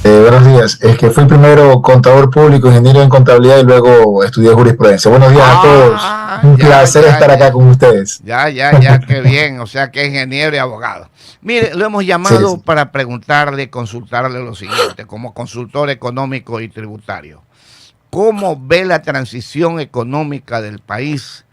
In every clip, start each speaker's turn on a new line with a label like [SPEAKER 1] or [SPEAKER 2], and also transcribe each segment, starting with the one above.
[SPEAKER 1] Buenos días. Es que fui primero contador público, ingeniero en contabilidad y luego estudié jurisprudencia. Buenos días a todos. Un placer estar acá con ustedes.
[SPEAKER 2] Qué bien. O sea, que es ingeniero y abogado. Mire, lo hemos
[SPEAKER 1] Sí,
[SPEAKER 2] llamado
[SPEAKER 1] sí.
[SPEAKER 2] para preguntarle, consultarle lo siguiente, como consultor económico y tributario. ¿Cómo ve la transición económica del país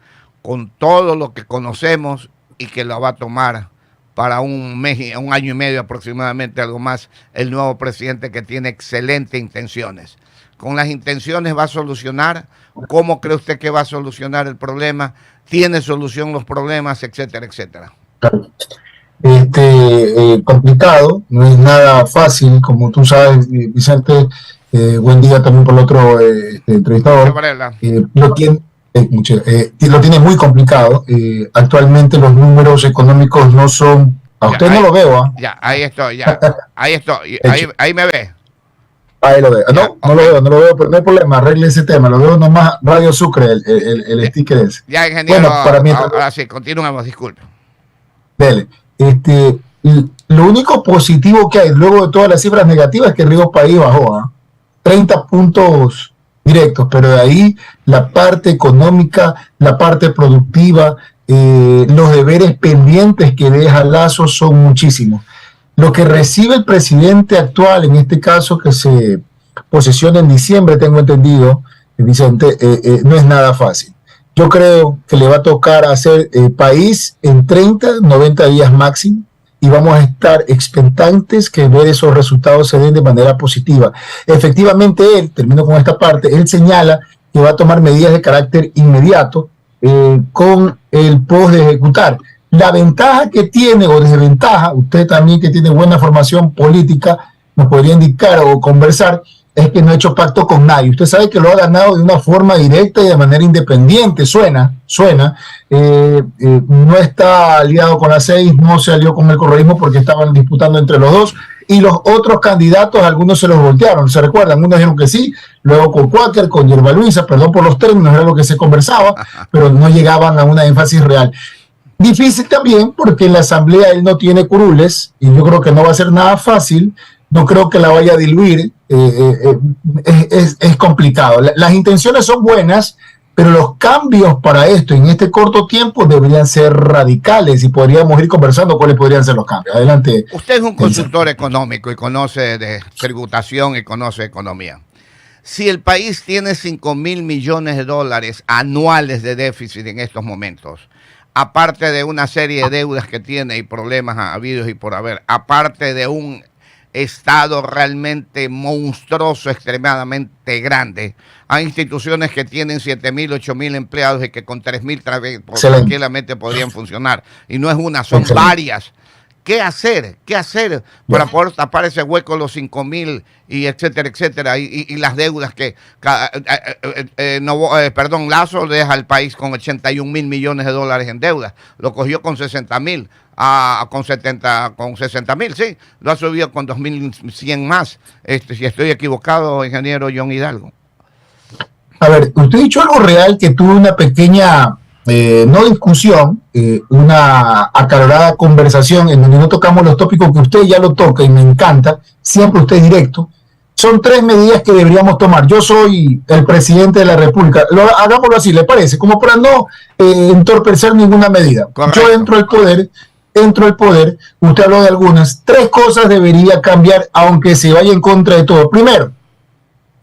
[SPEAKER 2] con todo lo que conocemos y que lo va a tomar para un mes, un año y medio aproximadamente, algo más, el nuevo presidente que tiene excelentes intenciones? ¿Con las intenciones va a solucionar? ¿Cómo cree usted que va a solucionar el problema? ¿Tiene solución los problemas, etcétera, etcétera?
[SPEAKER 1] Complicado, no es nada fácil, como tú sabes, Vicente. Buen día también por el otro
[SPEAKER 2] Muchas
[SPEAKER 1] entrevistador.
[SPEAKER 2] gracias.
[SPEAKER 1] Lo tiene muy complicado. Actualmente los números económicos no son. A
[SPEAKER 2] Ya,
[SPEAKER 1] usted no lo veo, ¿ah?
[SPEAKER 2] ahí estoy,
[SPEAKER 1] Hecho.
[SPEAKER 2] ahí me ve.
[SPEAKER 1] Ahí lo veo.
[SPEAKER 2] Ya,
[SPEAKER 1] No, no
[SPEAKER 2] ok.
[SPEAKER 1] lo veo, pero no hay problema, arregle ese tema. Lo veo nomás Radio Sucre, el
[SPEAKER 2] Ya,
[SPEAKER 1] sticker ese.
[SPEAKER 2] ya, ingeniero,
[SPEAKER 1] Bueno, para mientras.
[SPEAKER 2] ahora sí, continuemos, disculpe.
[SPEAKER 1] Dele. Lo único positivo que hay luego de todas las cifras negativas es que Río País bajó, ¿ah? 30 puntos directos, pero de ahí la parte económica, la parte productiva, los deberes pendientes que deja Lazo son muchísimos. Lo que recibe el presidente actual, en este caso que se posesiona en diciembre, tengo entendido, Vicente, no es nada fácil. Yo creo que le va a tocar hacer país en 30, 90 días máximo, y vamos a estar expectantes que ver esos resultados se den de manera positiva. Efectivamente, termino con esta parte, él señala que va a tomar medidas de carácter inmediato con el post de ejecutar. La ventaja que tiene, o desventaja, usted también que tiene buena formación política, nos podría indicar o conversar, es que no ha hecho pacto con nadie. Usted sabe que lo ha ganado de una forma directa y de manera independiente. Suena. No está aliado con la 6, no se alió con el correísmo porque estaban disputando entre los dos. Y los otros candidatos, algunos se los voltearon. ¿Se recuerdan? Unos dijeron que sí, luego con Cuáquer, con Yerba Luisa, perdón por los términos, era lo que se conversaba, pero no llegaban a una énfasis real. Difícil también porque en la asamblea él no tiene curules y yo creo que no va a ser nada fácil. No creo que la vaya a diluir. Es complicado. Las intenciones son buenas, pero los cambios para esto en este corto tiempo deberían ser radicales y podríamos ir conversando cuáles podrían ser los cambios. Adelante.
[SPEAKER 2] Usted es un consultor económico y conoce de tributación y conoce economía. Si el país tiene 5.000 millones de dólares anuales de déficit en estos momentos, aparte de una serie de deudas que tiene y problemas habidos y por haber, aparte de un Estado realmente monstruoso, extremadamente grande, hay instituciones que tienen 7.000, 8.000 empleados y que con 3.000 tranquilamente podrían funcionar. Y no es una, son varias. ¿Qué hacer? ¿Qué hacer para poder tapar ese hueco, los 5.000 y etcétera, etcétera? Y las deudas que, Lazo deja al país con 81.000 millones de dólares en deuda. Lo cogió con 60.000, con 60.000, sí. Lo ha subido con 2.100 más. Si estoy equivocado, ingeniero John Hidalgo.
[SPEAKER 1] A ver, usted ha dicho algo real que tuvo una pequeña, no discusión, una acalorada conversación en donde no tocamos los tópicos que usted ya lo toca y me encanta, siempre usted es directo. Son 3 medidas que deberíamos tomar. Yo soy el presidente de la República. Hagámoslo así, ¿le parece? Como para no entorpecer ninguna medida.
[SPEAKER 2] Correcto.
[SPEAKER 1] Yo entro al poder, usted habló de algunas. 3 cosas debería cambiar, aunque se vaya en contra de todo. Primero,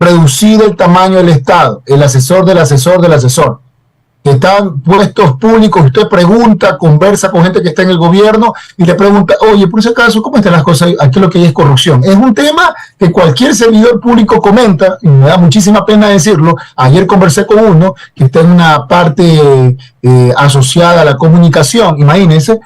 [SPEAKER 1] reducir el tamaño del Estado, el asesor del asesor del asesor. Que están puestos públicos, usted pregunta, conversa con gente que está en el gobierno y le pregunta, oye, por ese caso, ¿cómo están las cosas? Aquí lo que hay es corrupción. Es un tema que cualquier servidor público comenta, y me da muchísima pena decirlo. Ayer conversé con uno que está en una parte asociada a la comunicación, imagínense,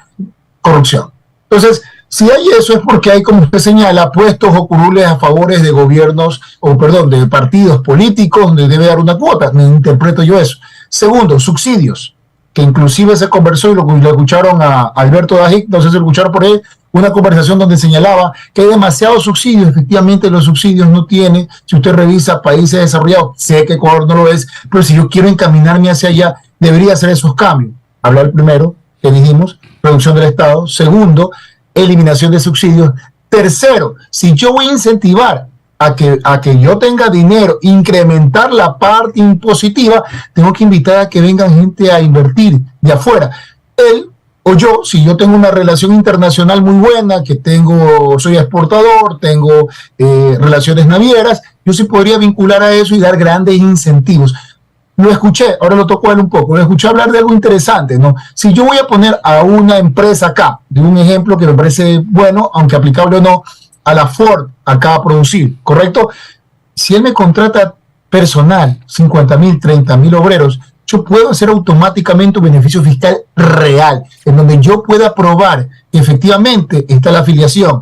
[SPEAKER 1] corrupción. Entonces, si hay eso es porque hay, como usted señala, puestos o curules a favores de gobiernos, de partidos políticos donde debe dar una cuota. Me interpreto yo eso. Segundo, subsidios, que inclusive se conversó y lo escucharon a Alberto Dajic, no sé si lo escucharon por ahí, una conversación donde señalaba que hay demasiados subsidios. Efectivamente, los subsidios no tienen, si usted revisa países desarrollados, sé que Ecuador no lo es, pero si yo quiero encaminarme hacia allá, debería hacer esos cambios. Hablar primero, que dijimos, reducción del Estado. Segundo, eliminación de subsidios. Tercero, si yo voy a incentivar a que yo tenga dinero, incrementar la parte impositiva, tengo que invitar a que vengan gente a invertir de afuera. Él o yo, si yo tengo una relación internacional muy buena, que soy exportador, tengo relaciones navieras, yo sí podría vincular a eso y dar grandes incentivos. Lo escuché, ahora lo toco a él un poco, lo escuché hablar de algo interesante, ¿no? Si yo voy a poner a una empresa acá, de un ejemplo que me parece bueno, aunque aplicable o no, a la Ford acá a producir, ¿correcto? Si él me contrata personal, 50,000, 30,000 obreros, yo puedo hacer automáticamente un beneficio fiscal real, en donde yo pueda probar que efectivamente está la afiliación.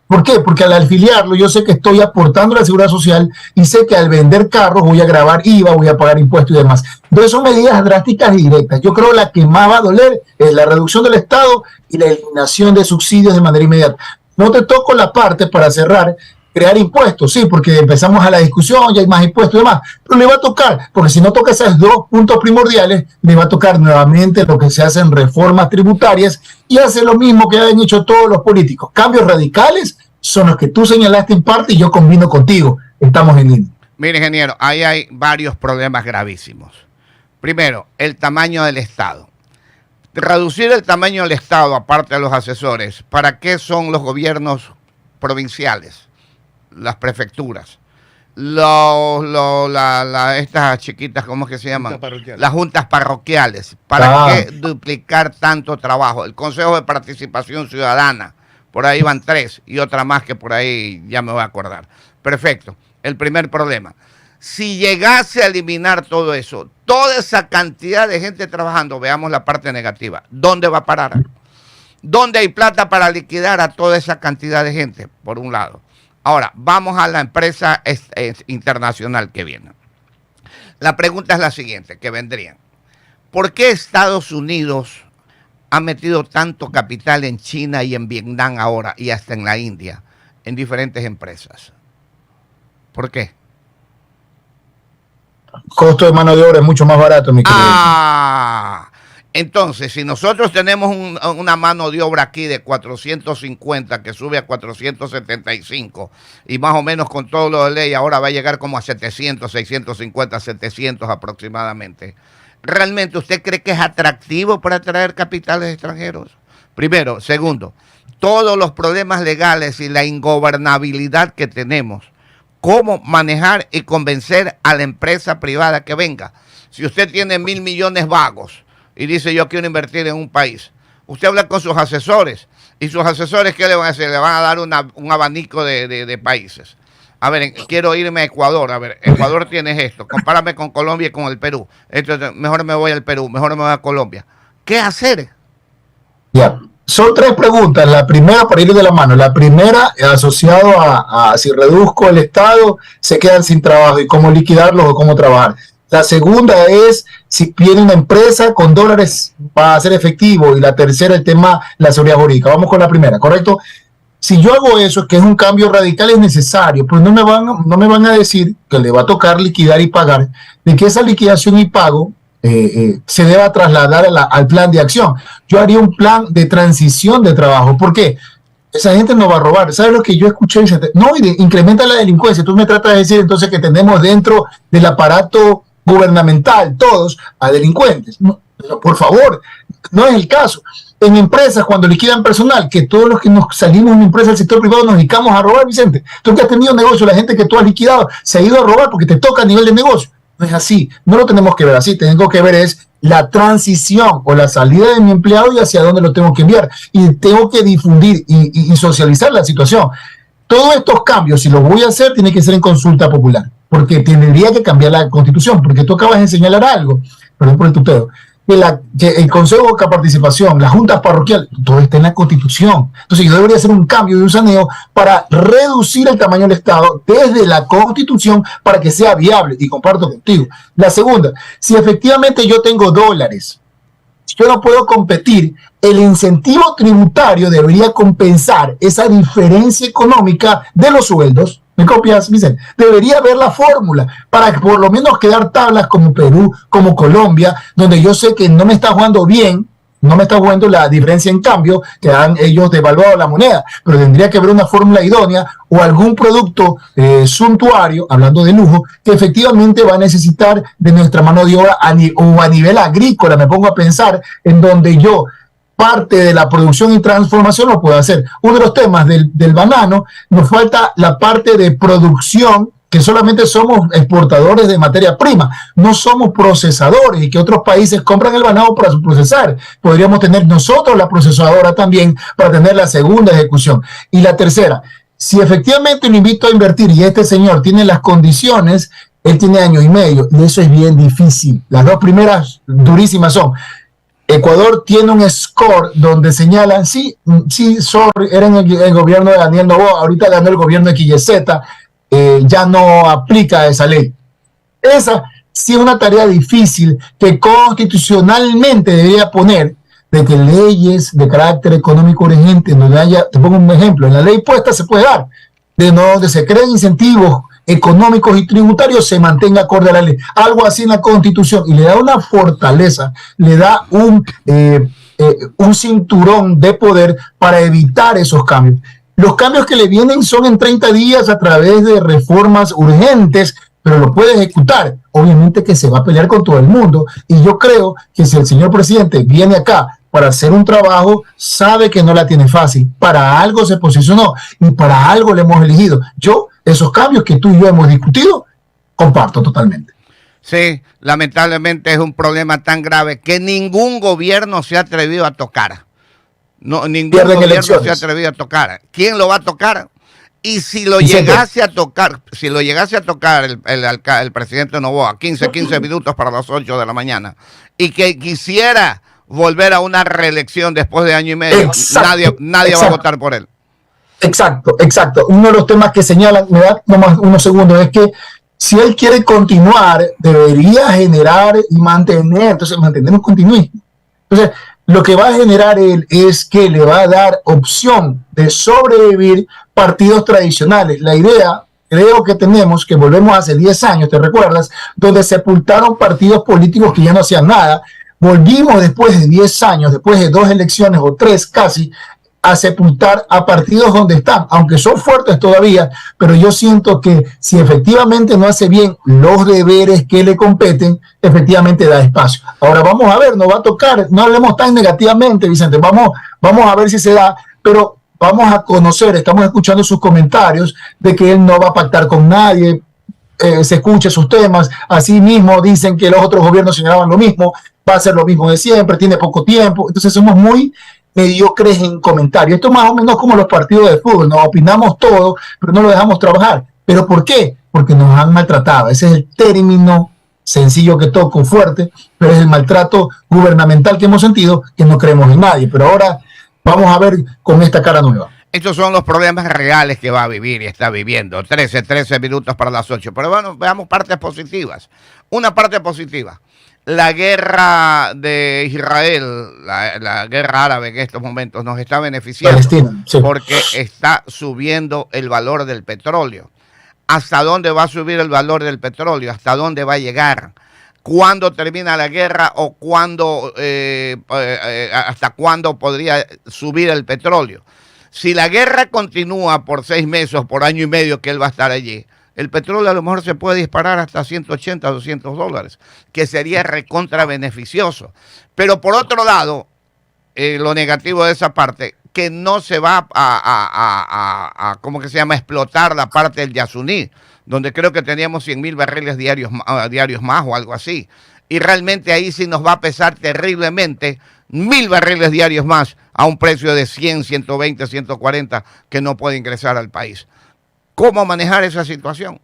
[SPEAKER 1] ¿Por qué? Porque al afiliarlo yo sé que estoy aportando a la seguridad social y sé que al vender carros voy a grabar IVA, voy a pagar impuestos y demás. Entonces son medidas drásticas y directas. Yo creo que la que más va a doler es la reducción del Estado y la eliminación de subsidios de manera inmediata. No te toco la parte para cerrar, crear impuestos, sí, porque empezamos a la discusión, ya hay más impuestos y demás, pero le va a tocar, porque si no toca esos dos puntos primordiales, le va a tocar nuevamente lo que se hace en reformas tributarias y hace lo mismo que han hecho todos los políticos. Cambios radicales son los que tú señalaste en parte y yo combino contigo. Estamos en línea.
[SPEAKER 2] Mire, ingeniero, ahí hay varios problemas gravísimos. Primero, el tamaño del Estado. Reducir el tamaño del Estado, aparte de los asesores, ¿para qué son los gobiernos provinciales? Las prefecturas, estas chiquitas, ¿cómo es que se llaman? Las juntas parroquiales. ¿Para qué duplicar tanto trabajo? El Consejo de Participación Ciudadana, por ahí van 3 y otra más que por ahí ya me voy a acordar. Perfecto. El primer problema. Si llegase a eliminar todo eso, toda esa cantidad de gente trabajando, veamos la parte negativa, ¿dónde va a parar? ¿Dónde hay plata para liquidar a toda esa cantidad de gente? Por un lado. Ahora, vamos a la empresa internacional que viene. La pregunta es la siguiente, que vendrían. ¿Por qué Estados Unidos ha metido tanto capital en China y en Vietnam ahora y hasta en la India, en diferentes empresas? ¿Por qué?
[SPEAKER 1] Costo de mano de obra es mucho más barato, mi querido.
[SPEAKER 2] Entonces, si nosotros tenemos una mano de obra aquí de 450 que sube a 475 y más o menos con todo lo de ley ahora va a llegar como a 700, 650, 700 aproximadamente, ¿realmente usted cree que es atractivo para atraer capitales extranjeros? Primero. Segundo, todos los problemas legales y la ingobernabilidad que tenemos, ¿cómo manejar y convencer a la empresa privada que venga? Si usted tiene 1.000 millones vagos y dice yo quiero invertir en un país, usted habla con sus asesores y sus asesores ¿qué le van a hacer? Le van a dar un abanico de países. A ver, quiero irme a Ecuador. A ver, Ecuador tiene esto. Compárame con Colombia y con el Perú. Entonces, mejor me voy al Perú, mejor me voy a Colombia. ¿Qué hacer?
[SPEAKER 1] Ya, son 3 preguntas. La primera, para ir de la mano. La primera, asociado a si reduzco el Estado, se quedan sin trabajo y cómo liquidarlos o cómo trabajar. La segunda es si viene una empresa con dólares va a ser efectivo. Y la tercera, el tema, la seguridad jurídica. Vamos con la primera, ¿correcto? Si yo hago eso, que es un cambio radical, es necesario, pues no me van a decir que le va a tocar liquidar y pagar, de que esa liquidación y pago se deba trasladar al plan de acción. Yo haría un plan de transición de trabajo. ¿Por qué? Esa gente no va a robar. ¿Sabes lo que yo escuché? No, incrementa la delincuencia. Tú me tratas de decir entonces que tenemos dentro del aparato gubernamental todos a delincuentes. No, por favor, no es el caso. En empresas, cuando liquidan personal, que todos los que nos salimos de una empresa del sector privado nos dedicamos a robar, Vicente. Tú que has tenido negocio, la gente que tú has liquidado se ha ido a robar porque te toca a nivel de negocio. No es así, no lo tenemos que ver así, tengo que ver es la transición o la salida de mi empleado y hacia dónde lo tengo que enviar. Y tengo que difundir y socializar la situación. Todos estos cambios, si los voy a hacer, tiene que ser en consulta popular, porque tendría que cambiar la Constitución, porque tú acabas de señalar algo, perdón por el tuteo, que el Consejo de Participación, las juntas parroquiales, todo está en la Constitución. Entonces yo debería hacer un cambio de un saneo para reducir el tamaño del Estado desde la Constitución para que sea viable, y comparto contigo. La segunda, si efectivamente yo tengo dólares, yo no puedo competir, el incentivo tributario debería compensar esa diferencia económica de los sueldos. ¿Me copias, Vicente? Debería haber la fórmula para que por lo menos quedar tablas como Perú, como Colombia, donde yo sé que no me está jugando bien no me está jugando la diferencia en cambio que han ellos devaluado la moneda, pero tendría que haber una fórmula idónea o algún producto suntuario, hablando de lujo, que efectivamente va a necesitar de nuestra mano de obra o a nivel agrícola. Me pongo a pensar en donde yo parte de la producción y transformación lo puedo hacer. Uno de los temas del banano, nos falta la parte de producción, que solamente somos exportadores de materia prima, no somos procesadores, y que otros países compran el banano para procesar. Podríamos tener nosotros la procesadora también para tener la segunda ejecución. Y la tercera, si efectivamente lo invito a invertir y este señor tiene las condiciones, él tiene año y medio, y eso es bien difícil. Las dos primeras durísimas son: Ecuador tiene un score donde señalan, sí, sorry, era en el gobierno de Daniel Noboa, ahorita ganó el gobierno de Quillezeta, ya no aplica esa ley. Esa sí es una tarea difícil que constitucionalmente debería poner, de que leyes de carácter económico urgente, donde haya, te pongo un ejemplo, en la ley puesta se puede dar, donde se creen incentivos económicos y tributarios, se mantenga acorde a la ley. Algo así en la Constitución, y le da una fortaleza, le da un cinturón de poder para evitar esos cambios. Los cambios que le vienen son en 30 días a través de reformas urgentes, pero lo puede ejecutar. Obviamente que se va a pelear con todo el mundo, y yo creo que si el señor presidente viene acá para hacer un trabajo, sabe que no la tiene fácil. Para algo se posicionó y para algo le hemos elegido. Yo, esos cambios que tú y yo hemos discutido, comparto totalmente.
[SPEAKER 2] Sí, lamentablemente es un problema tan grave que ningún gobierno se ha atrevido a tocar. No, ningún gobierno se ha atrevido a tocar. ¿Quién lo va a tocar? Y si lo llegase a tocar, el presidente Noboa, 15 minutos para las 8 de la mañana, y que quisiera volver a una reelección después de año y medio, nadie va a votar por él.
[SPEAKER 1] Exacto. Uno de los temas que señalan, me da nomás unos segundos, es que si él quiere continuar, debería generar y mantener un continuismo. Entonces, lo que va a generar él es que le va a dar opción de sobrevivir partidos tradicionales. La idea, creo que tenemos, que volvemos hace 10 años, ¿te recuerdas? Donde sepultaron partidos políticos que ya no hacían nada. Volvimos después de 10 años, después de 2 elecciones o 3 casi, a sepultar a partidos donde están, aunque son fuertes todavía, pero yo siento que si efectivamente no hace bien los deberes que le competen, efectivamente da espacio. Ahora vamos a ver, nos va a tocar, no hablemos tan negativamente, Vicente, vamos a ver si se da, pero vamos a conocer, estamos escuchando sus comentarios de que él no va a pactar con nadie, se escucha sus temas, así mismo dicen que los otros gobiernos señalaban lo mismo, va a ser lo mismo de siempre, tiene poco tiempo, entonces somos muy mediocres en comentarios. Esto es más o menos como los partidos de fútbol, nos opinamos todo, pero no lo dejamos trabajar. ¿Pero por qué? Porque nos han maltratado. Ese es el término sencillo que toco, fuerte, pero es el maltrato gubernamental que hemos sentido, que no creemos en nadie. Pero ahora vamos a ver con esta cara nueva.
[SPEAKER 2] Estos son los problemas reales que va a vivir y está viviendo. 13 minutos para las 8. Pero bueno, veamos partes positivas. Una parte positiva: la guerra de Israel, la guerra árabe en estos momentos nos está beneficiando. Palestina, sí. Porque está subiendo el valor del petróleo. ¿Hasta dónde va a subir el valor del petróleo? ¿Hasta dónde va a llegar? ¿Cuándo termina la guerra o hasta cuándo podría subir el petróleo? Si la guerra continúa por 6 meses o por año y medio que él va a estar allí, el petróleo a lo mejor se puede disparar hasta 180, $200, que sería recontra beneficioso. Pero por otro lado, lo negativo de esa parte, que no se va a ¿cómo que se llama?, explotar la parte del Yasuní, donde creo que teníamos 100,000 barriles diarios más o algo así. Y realmente ahí sí nos va a pesar terriblemente 1,000 barriles diarios más a un precio de 100, 120, 140 que no puede ingresar al país. ¿Cómo manejar esa situación?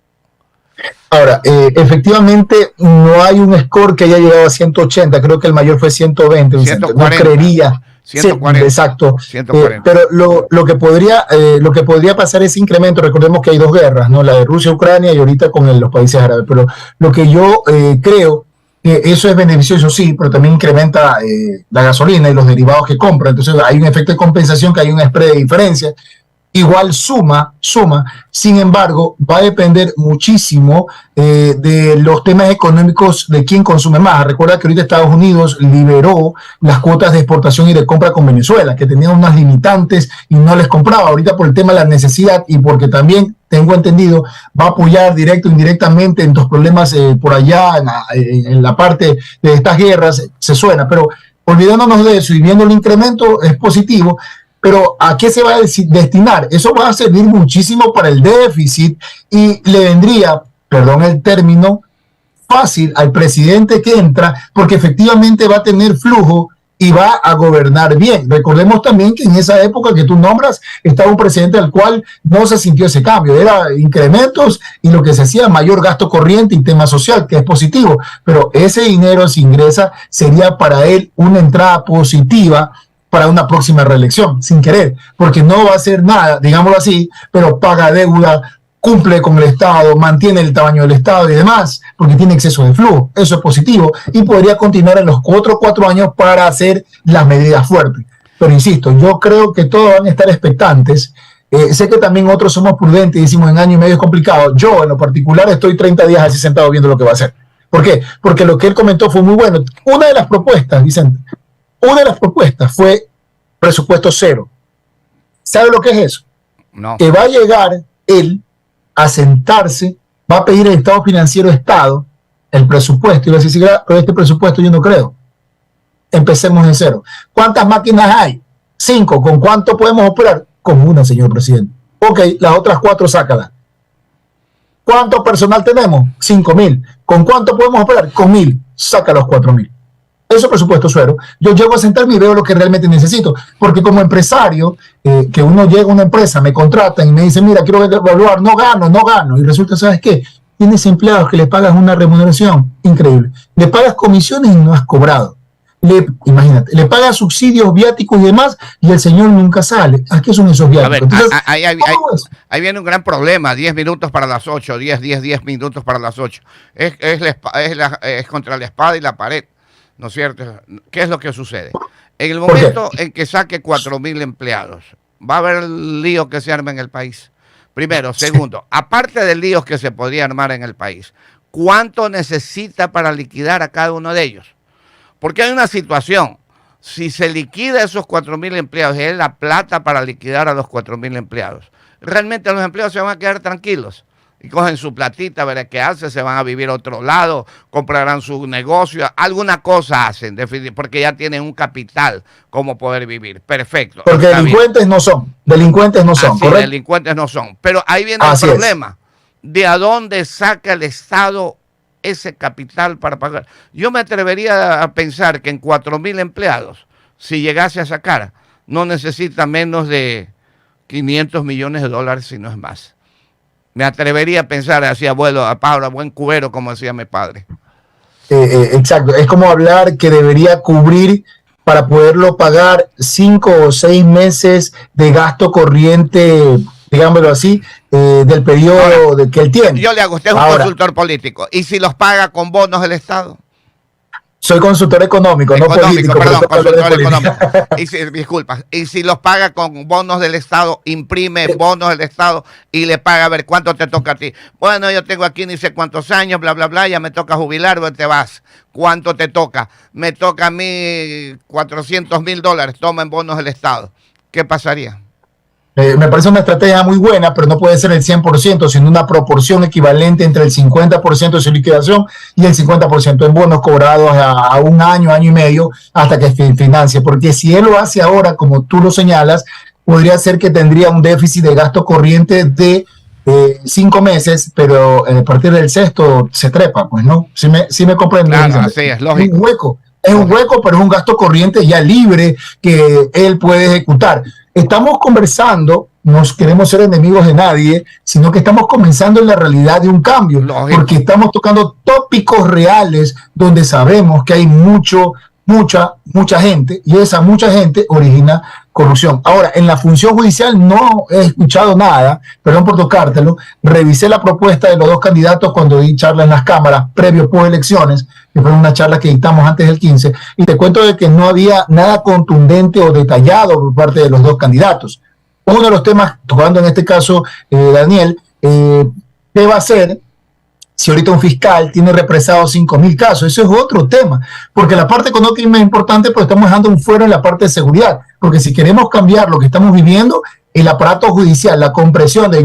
[SPEAKER 1] Ahora, efectivamente no hay un score que haya llegado a 180, creo que el mayor fue 120, 140, no creería.
[SPEAKER 2] 140,
[SPEAKER 1] sí, exacto.
[SPEAKER 2] 140.
[SPEAKER 1] Pero lo que podría pasar es incremento. Recordemos que hay 2 guerras, ¿no? La de Rusia, Ucrania y ahorita con los países árabes. Pero lo que yo creo que eso es beneficioso, sí, pero también incrementa la gasolina y los derivados que compra. Entonces hay un efecto de compensación, que hay un spread de diferencia. igual suma. Sin embargo, va a depender muchísimo de los temas económicos de quién consume más. Recuerda que ahorita Estados Unidos liberó las cuotas de exportación y de compra con Venezuela, que tenían unas limitantes y no les compraba. Ahorita por el tema de la necesidad y porque también, tengo entendido, va a apoyar directo o indirectamente en los problemas por allá, en la parte de estas guerras, se suena. Pero olvidándonos de eso y viendo el incremento, es positivo. Pero ¿a qué se va a destinar? Eso va a servir muchísimo para el déficit y le vendría, perdón el término, fácil al presidente que entra, porque efectivamente va a tener flujo y va a gobernar bien. Recordemos también que en esa época que tú nombras estaba un presidente al cual no se sintió ese cambio, era incrementos y lo que se hacía mayor gasto corriente y tema social, que es positivo, pero ese dinero si ingresa sería para él una entrada positiva para una próxima reelección, sin querer, porque no va a hacer nada, digámoslo así, pero paga deuda, cumple con el Estado, mantiene el tamaño del Estado y demás, porque tiene exceso de flujo. Eso es positivo y podría continuar en los otros 4 años para hacer las medidas fuertes. Pero insisto, yo creo que todos van a estar expectantes. Sé que también otros somos prudentes y decimos en año y medio es complicado. Yo, en lo particular, estoy 30 días así sentado viendo lo que va a hacer. ¿Por qué? Porque lo que él comentó fue muy bueno. Una de las propuestas, Vicente, fue presupuesto cero. ¿Sabe lo que es eso?
[SPEAKER 2] No.
[SPEAKER 1] Que va a llegar él a sentarse, va a pedir el estado financiero Estado, el presupuesto, y va a decir, pero este presupuesto yo no creo. Empecemos de cero. ¿Cuántas máquinas hay? 5. ¿Con cuánto podemos operar? Con una, señor presidente. Ok, las otras 4 sácalas. ¿Cuánto personal tenemos? 5,000. ¿Con cuánto podemos operar? Con 1,000. Saca los 4,000. Eso es presupuesto cero. Yo llego a sentarme y veo lo que realmente necesito. Porque como empresario, que uno llega a una empresa, me contratan y me dicen, mira, quiero evaluar, no gano. Y resulta, ¿sabes qué? Tienes empleados que le pagas una remuneración increíble. Le pagas comisiones y no has cobrado. Imagínate, le pagas subsidios, viáticos y demás, y el señor nunca sale. ¿A qué son esos viáticos?
[SPEAKER 2] A ver,
[SPEAKER 1] entonces,
[SPEAKER 2] ahí viene un gran problema. 10 minutos para las 8, 10 minutos para las 8. Es contra la espada y la pared. ¿No es cierto? ¿Qué es lo que sucede? En el momento en que saque 4,000 empleados, va a haber el lío que se arma en el país. Primero. Segundo, aparte del lío que se podría armar en el país, ¿cuánto necesita para liquidar a cada uno de ellos? Porque hay una situación. Si se liquida esos 4,000 empleados y es la plata para liquidar a los 4,000 empleados, realmente los empleados se van a quedar tranquilos. Y cogen su platita, verán qué hacen, se van a vivir a otro lado, comprarán su negocio, alguna cosa hacen, porque ya tienen un capital como poder vivir. Perfecto.
[SPEAKER 1] Porque delincuentes no son, ¿correcto?
[SPEAKER 2] Delincuentes no son. Pero ahí viene el problema. ¿De a dónde saca el Estado ese capital para pagar? Yo me atrevería a pensar que en 4,000 empleados, si llegase a sacar, no necesita menos de 500 millones de dólares, si no es más. Me atrevería a pensar así, abuelo, a Pablo, a buen cubero, como decía mi padre.
[SPEAKER 1] Exacto, es como hablar que debería cubrir para poderlo pagar 5 o 6 meses de gasto corriente, digámoslo así, del periodo que él tiene.
[SPEAKER 2] Yo le hago, usted es un consultor político, ¿y si los paga con bonos del Estado?
[SPEAKER 1] Soy consultor económico, no político.
[SPEAKER 2] Perdón, consultor económico. Disculpa. Y si los paga con bonos del Estado, imprime bonos del Estado y le paga, a ver, ¿cuánto te toca a ti? Bueno, yo tengo aquí ni sé cuántos años, bla, bla, bla, ya me toca jubilar, te vas. ¿Cuánto te toca? Me toca a mí 400,000 dólares, toma en bonos del Estado. ¿Qué pasaría?
[SPEAKER 1] Me parece una estrategia muy buena, pero no puede ser el 100%, sino una proporción equivalente entre el 50% de su liquidación y el 50% en bonos cobrados a un año, año y medio, hasta que financie. Porque si él lo hace ahora, como tú lo señalas, podría ser que tendría un déficit de gasto corriente de 5 meses, pero a partir del sexto se trepa, pues, ¿no? Sí me comprende.
[SPEAKER 2] Claro, así es, lógico.
[SPEAKER 1] Es un hueco. Es un hueco, pero es un gasto corriente ya libre que él puede ejecutar. Estamos conversando, no queremos ser enemigos de nadie, sino que estamos comenzando en la realidad de un cambio, porque estamos tocando tópicos reales donde sabemos que hay mucha gente, y esa mucha gente origina corrupción. Ahora, en la función judicial no he escuchado nada, perdón por tocártelo, revisé la propuesta de los 2 candidatos cuando di charla en las cámaras, previo por elecciones, que fue una charla que dictamos antes del 15, y te cuento de que no había nada contundente o detallado por parte de los 2 candidatos. uno de los temas, tocando en este caso, Daniel, ¿qué va a hacer si ahorita un fiscal tiene represados 5.000 casos? Eso es otro tema, porque la parte económica es importante, pero estamos dejando un fuero en la parte de seguridad, porque si queremos cambiar lo que estamos viviendo, el aparato judicial, la compresión de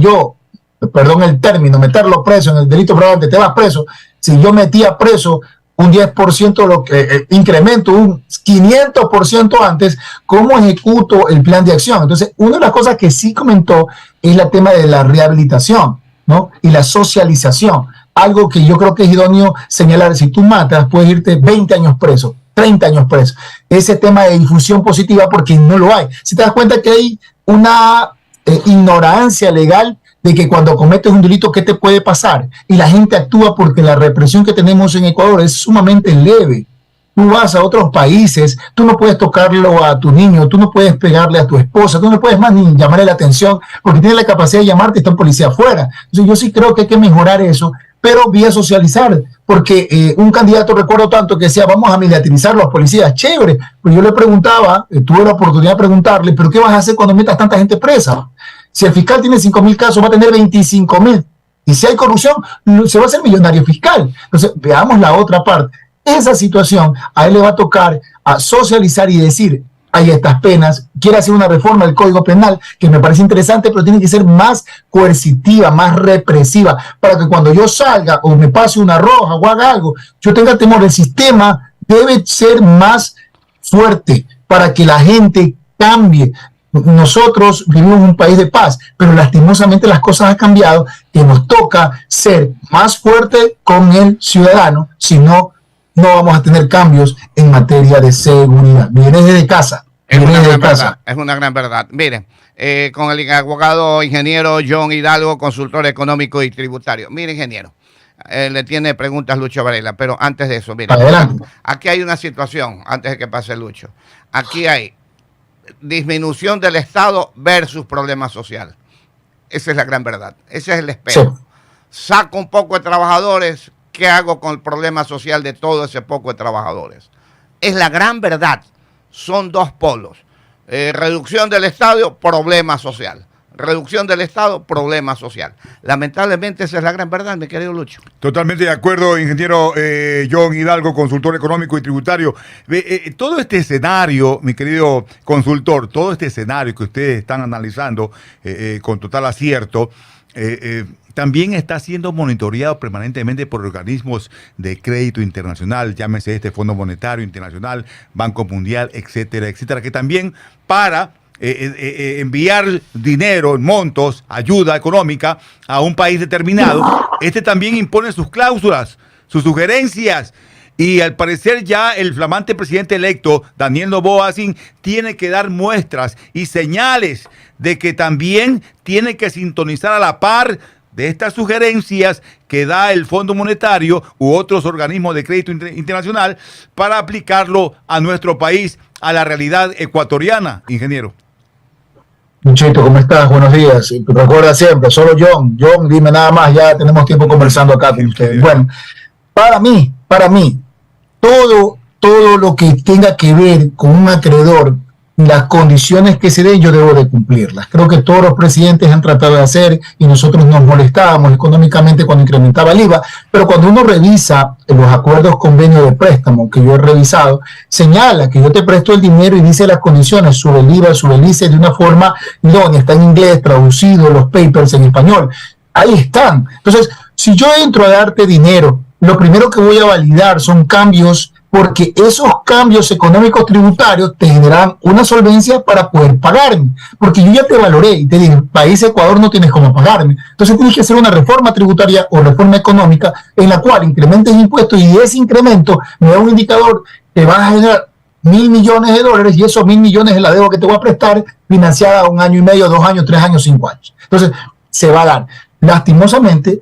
[SPEAKER 1] perdón el término, meterlo preso en el delito probable, te vas preso, si yo metía preso un 10% lo que incremento, un 500% antes, ¿cómo ejecuto el plan de acción? Entonces, una de las cosas que sí comentó es el tema de la rehabilitación, ¿no? Y la socialización. Algo que yo creo que es idóneo señalar, si tú matas, puedes irte 20 años preso, 30 años preso. Ese tema de difusión positiva, porque no lo hay. Si te das cuenta que hay una ignorancia legal de que cuando cometes un delito, ¿qué te puede pasar? Y la gente actúa porque la represión que tenemos en Ecuador es sumamente leve. Tú vas a otros países, tú no puedes tocarlo a tu niño, tú no puedes pegarle a tu esposa, tú no puedes más ni llamarle la atención porque tiene la capacidad de llamarte y está un policía afuera. Entonces yo sí creo que hay que mejorar eso, pero vía socializar, porque un candidato, recuerdo tanto, que decía, vamos a militarizar los policías, chévere, pero yo le preguntaba, tuve la oportunidad de preguntarle, pero ¿qué vas a hacer cuando metas tanta gente presa? Si el fiscal tiene 5.000 casos, va a tener 25.000. Y si hay corrupción, se va a hacer millonario fiscal. Entonces, veamos la otra parte. Esa situación, a él le va a tocar a socializar y decir, hay estas penas, quiere hacer una reforma del Código Penal, que me parece interesante, pero tiene que ser más coercitiva, más represiva, para que cuando yo salga o me pase una roja o haga algo, yo tenga temor. El sistema debe ser más fuerte para que la gente cambie. Nosotros vivimos en un país de paz, pero lastimosamente las cosas han cambiado y nos toca ser más fuerte con el ciudadano, si no, no vamos a tener cambios en materia de seguridad. Viene desde casa.
[SPEAKER 2] Es una gran verdad. Miren, con el abogado ingeniero John Hidalgo, consultor económico y tributario. Mire, ingeniero, le tiene preguntas Lucho Varela, pero antes de eso, mire, aquí hay una situación, antes de que pase Lucho. Aquí hay disminución del Estado versus problema social. Esa es la gran verdad. Ese es el espejo. Sí. Saco un poco de trabajadores, ¿qué hago con el problema social de todo ese poco de trabajadores? Es la gran verdad. Son dos polos. Reducción del Estado, problema social. Reducción del Estado, problema social. Lamentablemente esa es la gran verdad, mi querido Lucho.
[SPEAKER 3] Totalmente de acuerdo, ingeniero John Hidalgo, consultor económico y tributario. Todo este escenario, mi querido consultor, todo este escenario que ustedes están analizando con total acierto, también está siendo monitoreado permanentemente por organismos de crédito internacional, llámese este Fondo Monetario Internacional, Banco Mundial, etcétera, etcétera, que también para enviar dinero, montos, ayuda económica a un país determinado, también impone sus cláusulas, sus sugerencias. Y al parecer ya el flamante presidente electo, Daniel Noboa, tiene que dar muestras y señales de que también tiene que sintonizar a la par de estas sugerencias que da el Fondo Monetario u otros organismos de crédito internacional para aplicarlo a nuestro país, a la realidad ecuatoriana, ingeniero.
[SPEAKER 1] Luchito, ¿cómo estás? Buenos días. Recuerda siempre, solo John, dime nada más, ya tenemos tiempo conversando acá con ustedes. Bueno, para mí, todo lo que tenga que ver con un acreedor, las condiciones que se den, yo debo de cumplirlas. Creo que todos los presidentes han tratado de hacer y nosotros nos molestábamos económicamente cuando incrementaba el IVA, pero cuando uno revisa los acuerdos convenios de préstamo que yo he revisado, señala que yo te presto el dinero y dice las condiciones, sube el IVA, sube el ICE de una forma idónea, está en inglés, traducido, los papers en español, ahí están. Entonces, si yo entro a darte dinero, lo primero que voy a validar son cambios, porque esos cambios económicos tributarios te generan una solvencia para poder pagarme, porque yo ya te valoré y te dije, país Ecuador no tienes cómo pagarme, entonces tienes que hacer una reforma tributaria o reforma económica en la cual incrementes impuestos y ese incremento me da un indicador que va a generar $1.000 millones y esos $1.000 millones es la deuda que te voy a prestar financiada a 1 año y medio, 2 años, 3 años, 5 años. Entonces se va a dar. Lastimosamente,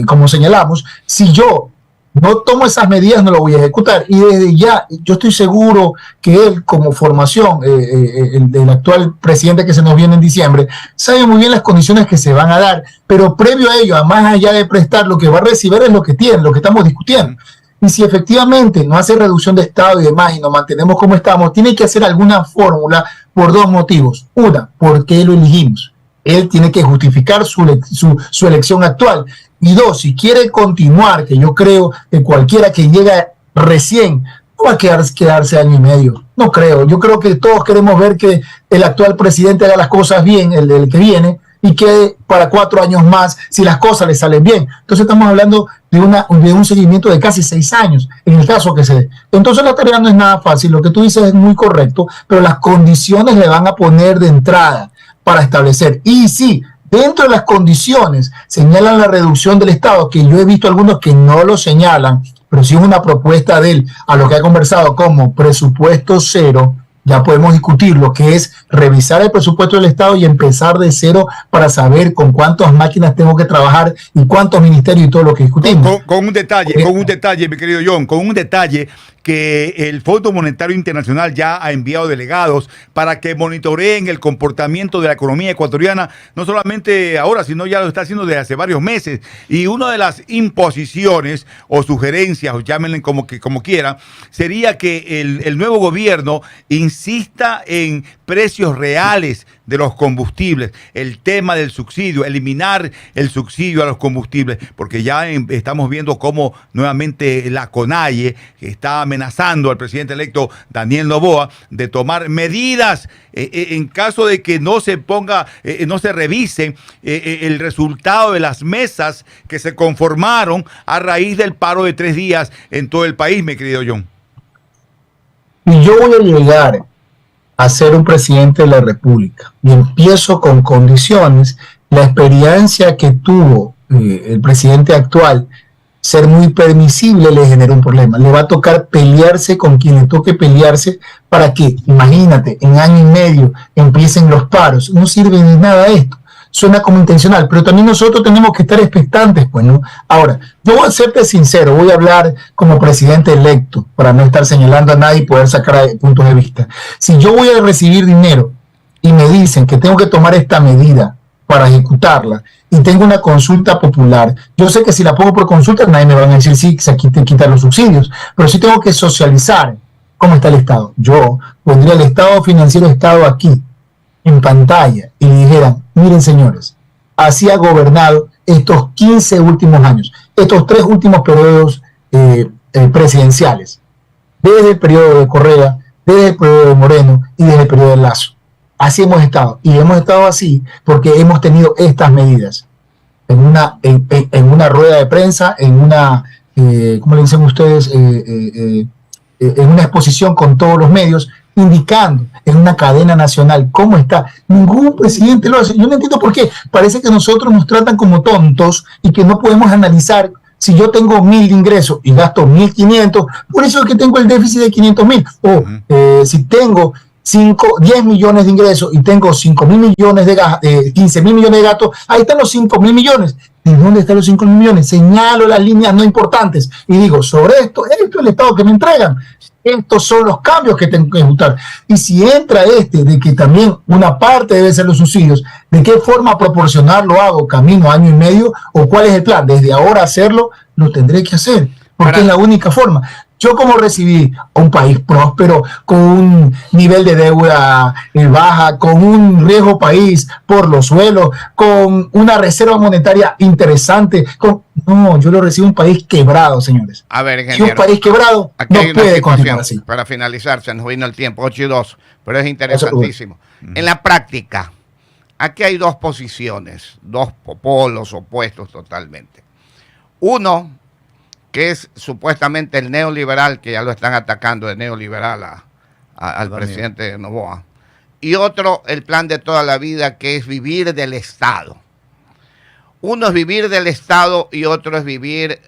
[SPEAKER 1] como señalamos, si yo no tomo esas medidas, no lo voy a ejecutar. Y desde ya, yo estoy seguro que él, como formación, el actual presidente que se nos viene en diciembre, sabe muy bien las condiciones que se van a dar, pero previo a ello, más allá de prestar, lo que va a recibir es lo que tiene, lo que estamos discutiendo. Y si efectivamente no hace reducción de Estado y demás y nos mantenemos como estamos, tiene que hacer alguna fórmula por dos motivos. Una, porque lo elegimos. Él tiene que justificar su elección actual. Y dos, si quiere continuar, que yo creo que cualquiera que llega recién no va a quedarse año y medio. No creo. Yo creo que todos queremos ver que el actual presidente haga las cosas bien, el que viene, y que para 4 años más, si las cosas le salen bien. Entonces estamos hablando de un seguimiento de casi 6 años, en el caso que se dé. Entonces la tarea no es nada fácil. Lo que tú dices es muy correcto, pero las condiciones le van a poner de entrada para establecer. Y sí, dentro de las condiciones señalan la reducción del Estado, que yo he visto algunos que no lo señalan, pero sí es una propuesta de él a lo que ha conversado como presupuesto cero. Ya podemos discutir lo que es revisar el presupuesto del Estado y empezar de cero para saber con cuántas máquinas tengo que trabajar y cuántos ministerios y todo lo que discutimos.
[SPEAKER 3] Con un detalle, mi querido John, con un detalle que el Fondo Monetario Internacional ya ha enviado delegados para que monitoreen el comportamiento de la economía ecuatoriana, no solamente ahora, sino ya lo está haciendo desde hace varios meses. Y una de las imposiciones o sugerencias, o llámenle como quieran, sería que el nuevo gobierno insista en precios reales de los combustibles, el tema del subsidio, eliminar el subsidio a los combustibles, porque ya estamos viendo cómo nuevamente la CONAIE está amenazando al presidente electo Daniel Noboa de tomar medidas en caso de que no se revise el resultado de las mesas que se conformaron a raíz del paro de 3 días en todo el país, mi querido John.
[SPEAKER 1] Y yo voy a llegar a ser un presidente de la República y empiezo con condiciones. La experiencia que tuvo el presidente actual, ser muy permisible, le genera un problema. Le va a tocar pelearse con quien le toque pelearse para que, imagínate, en año y medio empiecen los paros. No sirve de nada esto. Suena como intencional, pero también nosotros tenemos que estar expectantes, pues, ¿no? Ahora, yo voy a serte sincero, voy a hablar como presidente electo, para no estar señalando a nadie y poder sacar puntos de vista. Si yo voy a recibir dinero y me dicen que tengo que tomar esta medida para ejecutarla y tengo una consulta popular, yo sé que si la pongo por consulta nadie me va a decir sí, se quitan los subsidios, pero sí tengo que socializar cómo está el Estado. Yo pondría el estado financiero Estado aquí, en pantalla, y le dijeran, miren señores, así ha gobernado estos 15 últimos años, estos 3 últimos periodos presidenciales, desde el periodo de Correa, desde el periodo de Moreno y desde el periodo de Lazo. Así hemos estado, y hemos estado así porque hemos tenido estas medidas en una rueda de prensa, en una, ¿cómo le dicen ustedes? En una exposición con todos los medios, indicando en una cadena nacional cómo está. Ningún presidente lo hace. Yo no entiendo por qué. Parece que nosotros nos tratan como tontos y que no podemos analizar. Si yo tengo 1.000 de ingresos y gasto 1.500, por eso es que tengo el déficit de 500.000. O si tengo 10 millones de ingresos y tengo 5.000 millones de 15.000 millones de gastos, ahí están los 5.000 millones. ¿De dónde están los 5.000 millones? Señalo las líneas no importantes y digo, sobre esto es el Estado que me entregan. Estos son los cambios que tengo que ejecutar. Y si entra de que también una parte debe ser los subsidios, ¿de qué forma proporcionar lo hago? ¿Camino año y medio? ¿O cuál es el plan? Desde ahora hacerlo, lo tendré que hacer, porque es la única forma. Yo como recibí a un país próspero, con un nivel de deuda baja, con un riesgo país por los suelos, con una reserva monetaria interesante. No, yo lo recibo un país quebrado, señores.
[SPEAKER 2] A ver,
[SPEAKER 1] si un país quebrado no puede continuar así.
[SPEAKER 2] Para finalizar, se nos vino el tiempo, 8:02, pero es interesantísimo. En la práctica, aquí hay 2 posiciones, 2 polos opuestos totalmente. Uno, que es supuestamente el neoliberal, que ya lo están atacando de neoliberal al presidente Noboa. Y otro, el plan de toda la vida, que es vivir del Estado. Uno es vivir del Estado y otro es vivir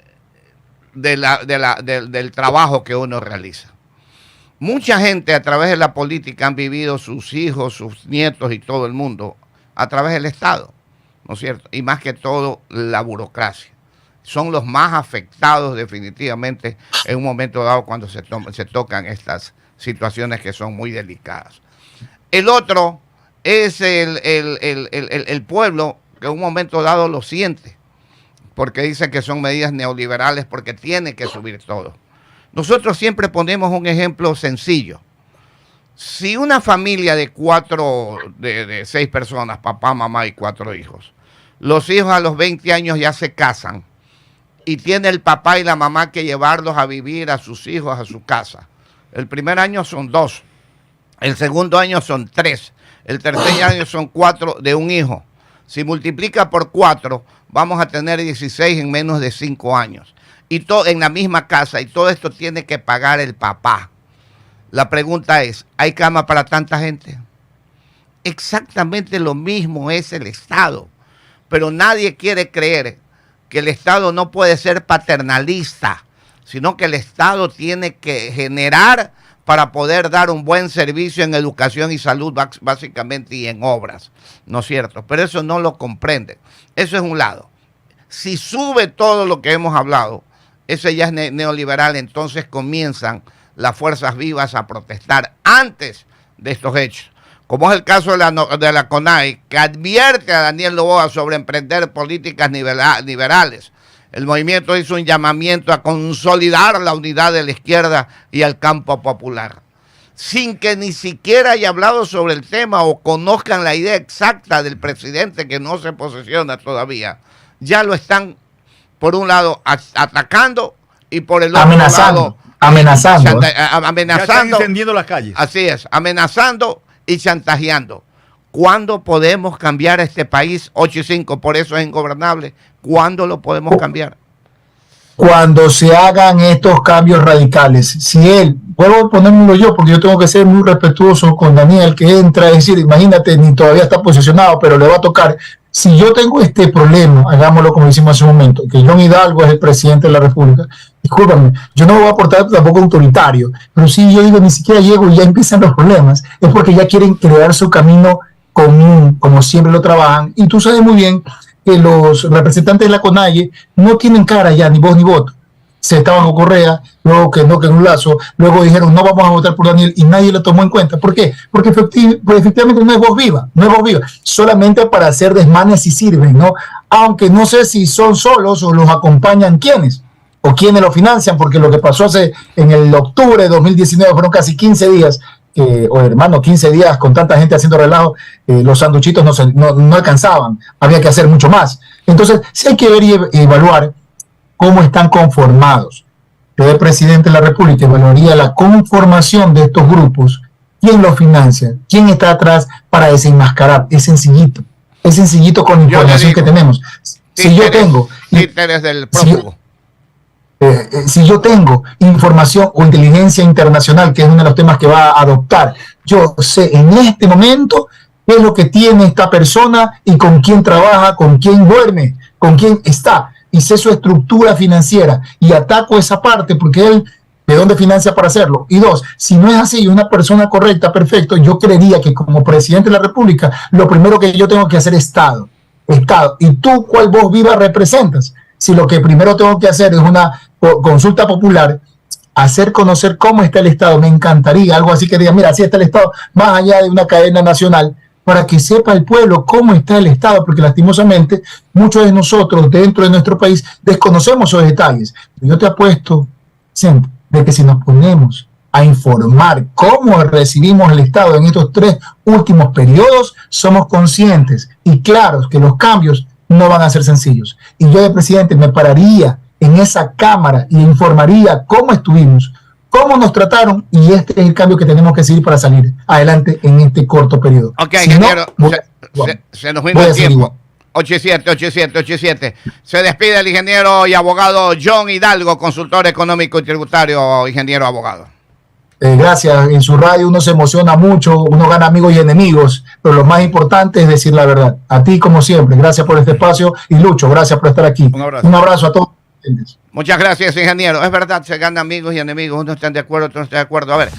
[SPEAKER 2] del trabajo que uno realiza. Mucha gente a través de la política han vivido sus hijos, sus nietos y todo el mundo a través del Estado, ¿no es cierto? Y más que todo la burocracia. Son los más afectados definitivamente en un momento dado cuando se tocan estas situaciones que son muy delicadas. El otro es el pueblo que en un momento dado lo siente, porque dicen que son medidas neoliberales porque tiene que subir todo. Nosotros siempre ponemos un ejemplo sencillo. Si una familia de de 6 personas, papá, mamá y 4 hijos, los hijos a los 20 años ya se casan y tiene el papá y la mamá que llevarlos a vivir a sus hijos a su casa. El primer año son 2, el segundo año son 3, el tercer año son 4 de un hijo. Si multiplica por 4, vamos a tener 16 en menos de 5 años. Y todo en la misma casa, y todo esto tiene que pagar el papá. La pregunta es, ¿hay cama para tanta gente? Exactamente lo mismo es el Estado. Pero nadie quiere creer que el Estado no puede ser paternalista, sino que el Estado tiene que generar para poder dar un buen servicio en educación y salud, básicamente, y en obras, ¿no es cierto? Pero eso no lo comprende. Eso es un lado. Si sube todo lo que hemos hablado, eso ya es neoliberal, entonces comienzan las fuerzas vivas a protestar antes de estos hechos. Como es el caso de la CONAI, que advierte a Daniel Noboa sobre emprender políticas liberales. El movimiento hizo un llamamiento a consolidar la unidad de la izquierda y al campo popular, sin que ni siquiera haya hablado sobre el tema o conozcan la idea exacta del presidente que no se posesiona todavía. Ya lo están, por un lado, atacando y por el otro lado...
[SPEAKER 1] Amenazando.
[SPEAKER 3] Ya están encendiendo las calles.
[SPEAKER 2] Así es, amenazando y chantajeando. ¿Cuándo podemos cambiar este país? 8 y 5, por eso es ingobernable. ¿Cuándo lo podemos cambiar?
[SPEAKER 1] Cuando se hagan estos cambios radicales. Si él, puedo ponérmelo yo, porque yo tengo que ser muy respetuoso con Daniel, que entra, es decir, imagínate, ni todavía está posicionado, pero le va a tocar. Si yo tengo este problema, hagámoslo como hicimos hace un momento, que John Hidalgo es el presidente de la República, discúlpame, yo no voy a aportar tampoco autoritario, pero si yo digo ni siquiera llego y ya empiezan los problemas, es porque ya quieren crear su camino común, como siempre lo trabajan, y tú sabes muy bien que los representantes de la CONAIE no tienen cara ya, ni voz ni voto. Se estaban con Correa, luego que no, que en un lazo, luego dijeron no vamos a votar por Daniel y nadie lo tomó en cuenta. ¿Por qué? Porque efectivamente no es voz viva, solamente para hacer desmanes si sirven, ¿no? Aunque no sé si son solos o los acompañan quiénes, o quiénes lo financian, porque lo que pasó en el octubre de 2019 fueron casi 15 días, 15 días con tanta gente haciendo relajo, los sanduchitos no alcanzaban, había que hacer mucho más. Entonces, sí hay que ver y evaluar cómo están conformados. Yo, el presidente de la República, evaluaría la conformación de estos grupos, quién los financia, quién está atrás para desenmascarar. Es sencillito con la información que tenemos. Si yo tengo información o inteligencia internacional, que es uno de los temas que va a adoptar, yo sé en este momento qué es lo que tiene esta persona y con quién trabaja, con quién duerme, con quién está, y sé su estructura financiera y ataco esa parte porque él, ¿de dónde financia para hacerlo? Y 2, si no es así, una persona correcta, perfecto, yo creería que como presidente de la República, lo primero que yo tengo que hacer es Estado. ¿Y tú cuál voz viva representas? Si lo que primero tengo que hacer es una consulta popular, hacer conocer cómo está el Estado, me encantaría, algo así que diga, mira, así está el Estado, más allá de una cadena nacional, para que sepa el pueblo cómo está el Estado, porque lastimosamente muchos de nosotros dentro de nuestro país desconocemos esos detalles. Yo te apuesto, Vicente, de que si nos ponemos a informar cómo recibimos el Estado en estos 3 últimos periodos, somos conscientes y claros que los cambios no van a ser sencillos. Y yo de presidente me pararía en esa cámara y informaría cómo estuvimos, cómo nos trataron, y este es el cambio que tenemos que seguir para salir adelante en este corto periodo.
[SPEAKER 2] Ok, ingeniero, se nos vino el tiempo. 87. Se despide el ingeniero y abogado John Hidalgo, consultor económico y tributario, ingeniero abogado.
[SPEAKER 1] Gracias. En su radio uno se emociona mucho, uno gana amigos y enemigos, pero lo más importante es decir la verdad. A ti, como siempre, gracias por este espacio, y Lucho, gracias por estar aquí. Un abrazo a todos.
[SPEAKER 2] Muchas gracias, ingeniero. Es verdad, se ganan amigos y enemigos, unos están de acuerdo, otros no están de acuerdo. A ver,